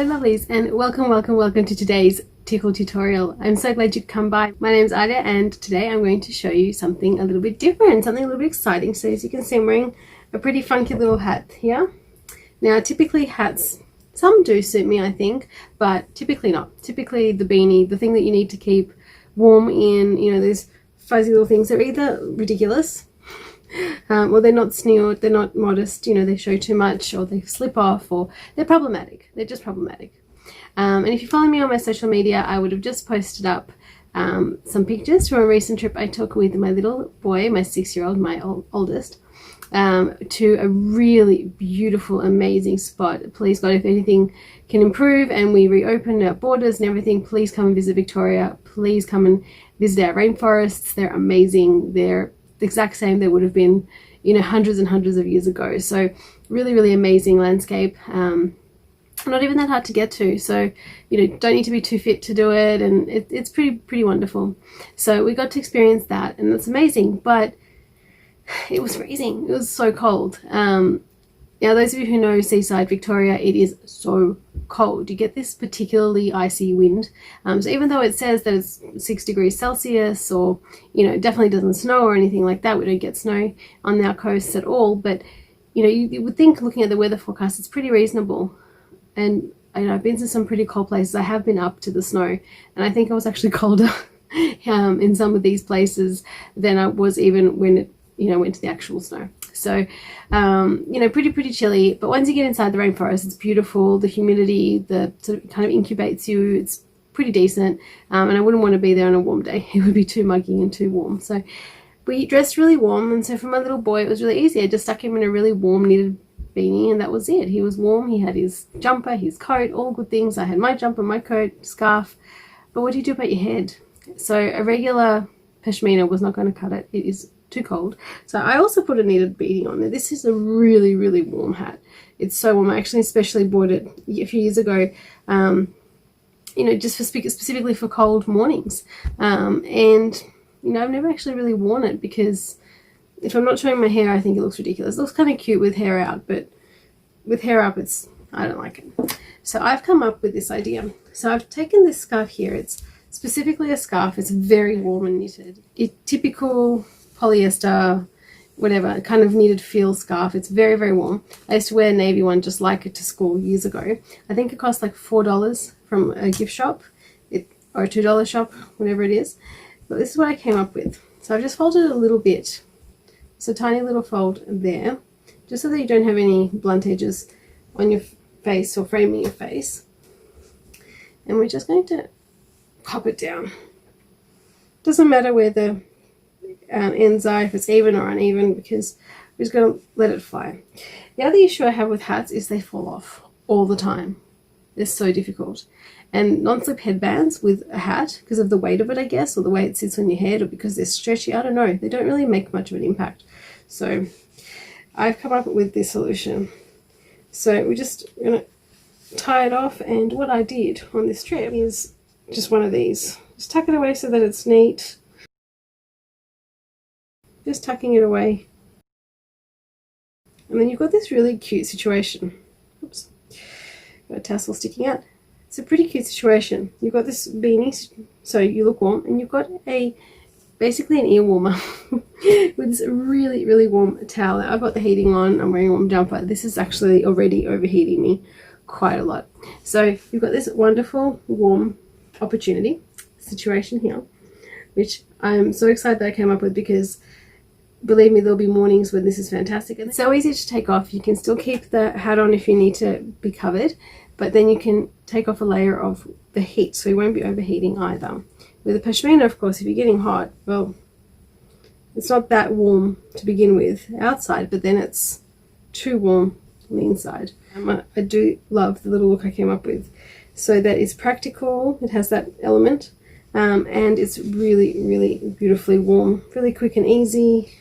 Hello lovelies, and welcome to today's tickle tutorial. I'm so glad you could come by. My name's Adia, and today I'm going to show you something a little bit different, something a little bit exciting. So as you can see, I'm wearing a pretty funky little hat here. Now typically hats, some do suit me I think, but typically not. Typically the beanie, the thing that you need to keep warm in, you know, those fuzzy little things, they're either ridiculous or they're not sneered, they're not modest, you know, they show too much, or they slip off, or they're problematic. They're just problematic. And if you follow me on my social media, I would have just posted up some pictures from a recent trip I took with my little boy, my 6-year-old, my oldest, to a really beautiful, amazing spot. Please God, if anything can improve and we reopen our borders and everything, please come and visit Victoria. Please come and visit our rainforests. They're amazing. They're the exact same they would have been, you know, hundreds and hundreds of years ago. So really amazing landscape. Not even that hard to get to, so you know, don't need to be too fit to do it, and it's pretty wonderful. So we got to experience that, and it's amazing, but it was freezing. It was so cold. Now those of you who know Seaside Victoria, it is so cold. You get this particularly icy wind. So even though it says that it's 6 degrees Celsius, or you know, it definitely doesn't snow or anything like that, we don't get snow on our coasts at all, but you know, you would think, looking at the weather forecast, it's pretty reasonable. And you know, I've been to some pretty cold places. I have been up to the snow, and I think I was actually colder in some of these places than I was even when it, you know, went to the actual snow. So you know, pretty chilly, but once you get inside the rainforest, it's beautiful. The humidity, the sort of kind of incubates you. It's pretty decent, and I wouldn't want to be there on a warm day. It would be too muggy and too warm. So we dressed really warm, and so for my little boy it was really easy. I just stuck him in a really warm knitted beanie, and that was it. He was warm. He had his jumper, his coat, all good things. I had my jumper, my coat, scarf. But what do you do about your head? So a regular pashmina was not going to cut it. It is too cold. So I also put a knitted beanie on there. This is a really warm hat. It's so warm. I actually especially bought it a few years ago, you know, just for specifically for cold mornings. And you know, I've never actually really worn it because if I'm not showing my hair, I think it looks ridiculous. It looks kind of cute with hair out, but with hair up, I don't like it. So I've come up with this idea. So I've taken this scarf here. It's specifically a scarf. It's very warm and knitted. It's typical polyester, whatever, kind of knitted feel scarf. It's very warm. I used to wear a navy one just like it to school years ago. I think it cost like $4 from a gift shop, or a $2 shop, whatever it is. But this is what I came up with. So I've just folded it a little bit. It's a tiny little fold there, just so that you don't have any blunt edges on your face or framing your face. And we're just going to pop it down. Doesn't matter where the ends are, if it's even or uneven, because we're just going to let it fly. The other issue I have with hats is they fall off all the time. They're so difficult. And non-slip headbands with a hat, because of the weight of it, I guess, or the way it sits on your head, or because they're stretchy, I don't know, they don't really make much of an impact. So I've come up with this solution. So we're just going to tie it off, and what I did on this trip is just one of these. Just tuck it away so that it's neat. Just tucking it away. And then you've got this really cute situation. Oops. Got a tassel sticking out. It's a pretty cute situation. You've got this beanie, so you look warm, and you've got basically an ear warmer with this really warm towel. I've got the heating on. I'm wearing a warm jumper. This is actually already overheating me quite a lot. So you've got this wonderful warm opportunity situation here, which I'm so excited that I came up with, because believe me, there'll be mornings when this is fantastic. And it's so easy to take off. You can still keep the hat on if you need to be covered, but then you can take off a layer of the heat, so you won't be overheating either. With a pashmina, of course, if you're getting hot, well, it's not that warm to begin with outside, but then it's too warm on the inside. I do love the little look I came up with. So that is practical. It has that element, and it's really beautifully warm, really quick and easy,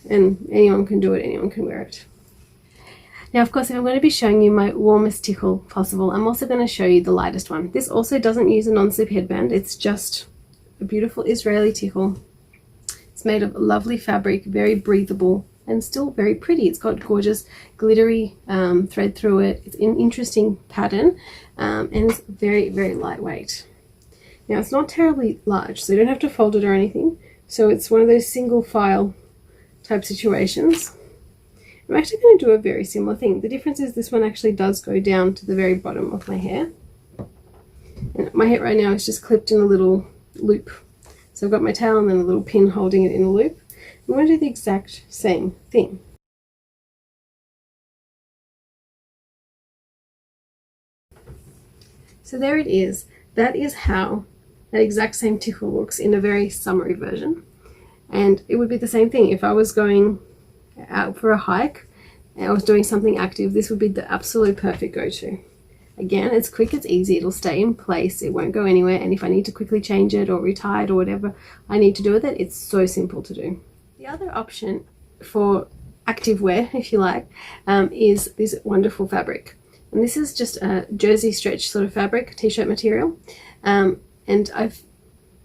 and anyone can do it, anyone can wear it. Now, of course, if I'm going to be showing you my warmest tickle possible, I'm also going to show you the lightest one. This also doesn't use a non-slip headband. It's just a beautiful Israeli tickle. It's made of lovely fabric, very breathable, and still very pretty. It's got gorgeous glittery thread through it. It's an interesting pattern, and it's very, very lightweight. Now it's not terribly large, so you don't have to fold it or anything. So it's one of those single file type situations. I'm actually going to do a very similar thing. The difference is this one actually does go down to the very bottom of my hair. And my hair right now is just clipped in a little loop. So I've got my tail and then a little pin holding it in a loop. I'm going to do the exact same thing. So there it is. That is how that exact same tickle looks in a very summery version. And it would be the same thing if I was going out for a hike and I was doing something active. This would be the absolute perfect go-to. Again, it's quick, it's easy, it'll stay in place, it won't go anywhere, and if I need to quickly change it or retie it or whatever I need to do with it, it's so simple to do. The other option for active wear, if you like, is this wonderful fabric. And this is just a jersey stretch sort of fabric, t-shirt material. And I've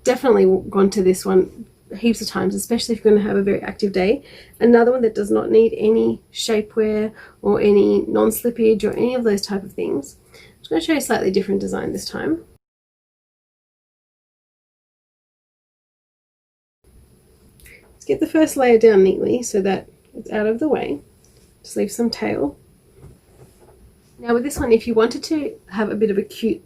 definitely gone to this one heaps of times, especially if you're going to have a very active day. Another one that does not need any shapewear or any non-slippage or any of those type of things. I'm just going to show you a slightly different design this time. Let's get the first layer down neatly so that it's out of the way. Just leave some tail. Now with this one, if you wanted to have a bit of a cute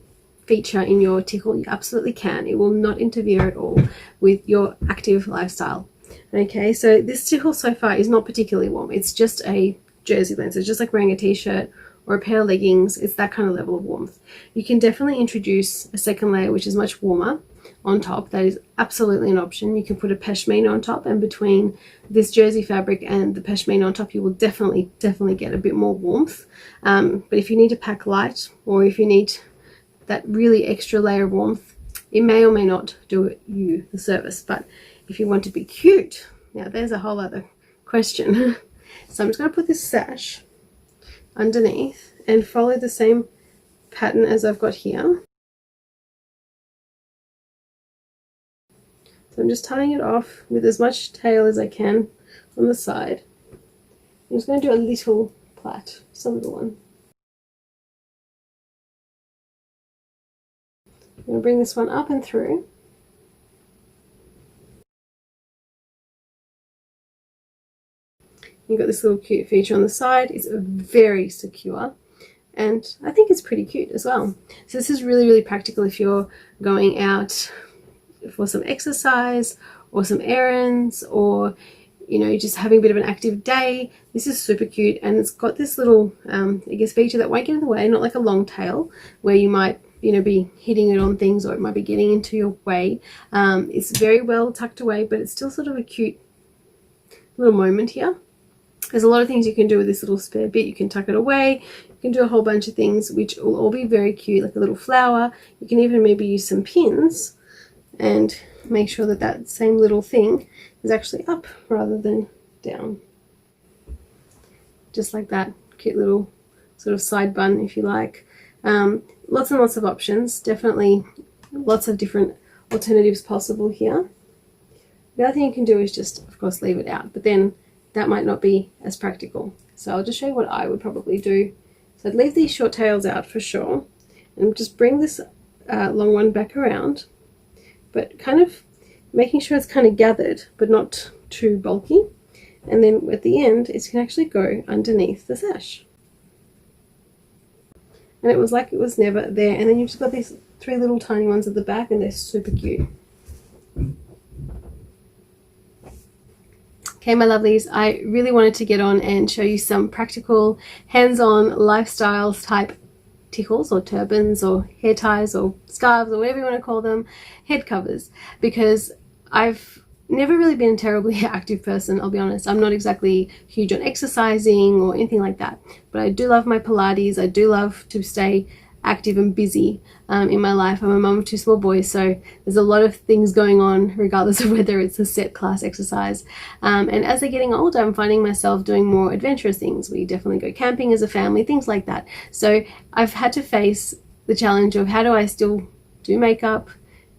feature in your tickle, you absolutely can. It will not interfere at all with your active lifestyle. Okay, so this tickle so far is not particularly warm. It's just a jersey length. It's just like wearing a t-shirt or a pair of leggings. It's that kind of level of warmth. You can definitely introduce a second layer which is much warmer on top. That is absolutely an option. You can put a pashmina on top, and between this jersey fabric and the pashmina on top, you will definitely get a bit more warmth. But if you need to pack light, or if you need that really extra layer of warmth, it may or may not do you the service. But if you want to be cute, now there's a whole other question. So I'm just going to put this sash underneath and follow the same pattern as I've got here. So I'm just tying it off with as much tail as I can on the side. I'm just going to do a little plait, just a little one. I'm going to bring this one up and through. You've got this little cute feature on the side. It's very secure, and I think it's pretty cute as well. So this is really, really practical if you're going out for some exercise or some errands, or you know, just having a bit of an active day. This is super cute, and it's got this little I guess feature that won't get in the way, not like a long tail where you might, you know, be hitting it on things, or it might be getting into your way. It's very well tucked away, but it's still sort of a cute little moment here. There's a lot of things you can do with this little spare bit. You can tuck it away, you can do a whole bunch of things which will all be very cute, like a little flower. You can even maybe use some pins and make sure that that same little thing is actually up rather than down. Just like that, cute little sort of side bun, if you like. Lots and lots of options, definitely lots of different alternatives possible here. The other thing you can do is just, of course, leave it out, but then that might not be as practical. So I'll just show you what I would probably do. So I'd leave these short tails out for sure, and just bring this long one back around, but kind of making sure it's kind of gathered, but not too bulky. And then at the end, it can actually go underneath the sash. And it was like it was never there. And then you've just got these three little tiny ones at the back, and they're super cute. Okay, my lovelies, I really wanted to get on and show you some practical, hands-on lifestyles type tickles or turbans or hair ties or scarves or whatever you want to call them, head covers, because I've never really been a terribly active person, I'll be honest. I'm not exactly huge on exercising or anything like that, but I do love my Pilates. I do love to stay active and busy in my life. I'm a mum of two small boys, so there's a lot of things going on regardless of whether it's a set class exercise. And as they're getting older, I'm finding myself doing more adventurous things. We definitely go camping as a family, things like that. So I've had to face the challenge of how do I still do makeup,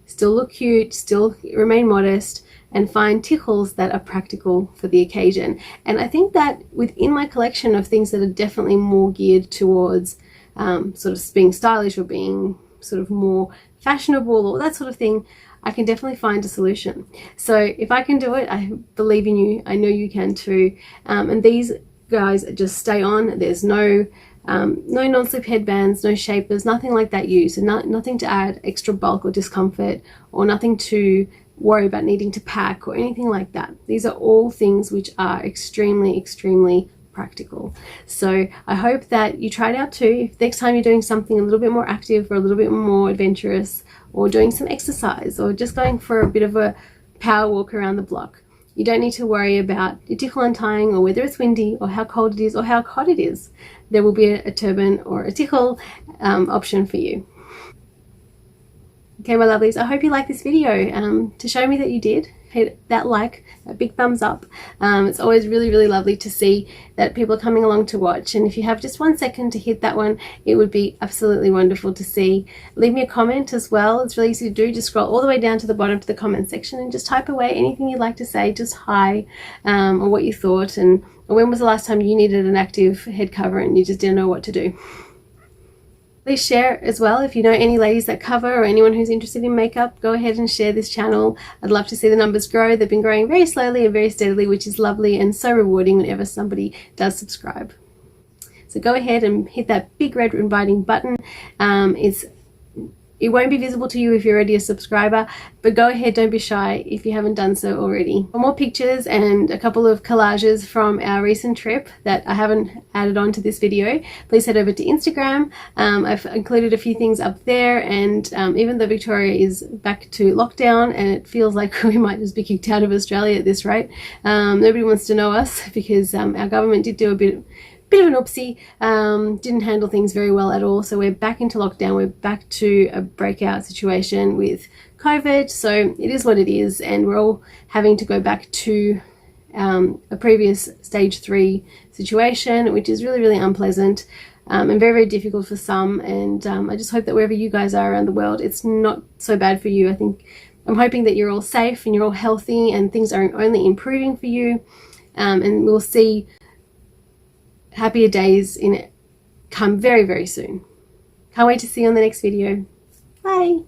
still look cute, still remain modest, and find tickles that are practical for the occasion. And I think that within my collection of things that are definitely more geared towards sort of being stylish or being sort of more fashionable or that sort of thing, I can definitely find a solution. So if I can do it, I believe in you. I know you can too. And these guys just stay on. There's no non-slip headbands, no shapers, nothing like that used, and nothing to add extra bulk or discomfort, or nothing to worry about needing to pack or anything like that. These are all things which are extremely practical. So I hope that you try it out too. If next time you're doing something a little bit more active or a little bit more adventurous, or doing some exercise, or just going for a bit of a power walk around the block, you don't need to worry about your tickle untying, or whether it's windy, or how cold it is, or how hot it is. There will be a turban or a tickle option for you. Okay, my lovelies, I hope you liked this video. To show me that you did, hit that like, that big thumbs up. It's always really lovely to see that people are coming along to watch, and if you have just 1 second to hit that one, it would be absolutely wonderful to see. Leave me a comment as well. It's really easy to do. Just scroll all the way down to the bottom to the comment section and just type away anything you'd like to say, just hi, or what you thought, and or when was the last time you needed an active head cover and you just didn't know what to do. Please share as well. If you know any ladies that cover, or anyone who's interested in makeup, go ahead and share this channel. I'd love to see the numbers grow. They've been growing very slowly and very steadily, which is lovely and so rewarding whenever somebody does subscribe. So go ahead and hit that big red inviting button. It won't be visible to you if you're already a subscriber, but go ahead, don't be shy if you haven't done so already. For more pictures and a couple of collages from our recent trip that I haven't added on to this video, please head over to Instagram. I've included a few things up there, and even though Victoria is back to lockdown and it feels like we might just be kicked out of Australia at this rate, nobody wants to know us because our government did do a bit of an oopsie, didn't handle things very well at all. So we're back into lockdown. We're back to a breakout situation with COVID. So it is what it is, and we're all having to go back to a previous stage 3 situation, which is really unpleasant and very difficult for some. And I just hope that wherever you guys are around the world, it's not so bad for you. I'm hoping that you're all safe and you're all healthy and things are only improving for you, and we'll see happier days in it come very soon. Can't wait to see you on the next video. Bye.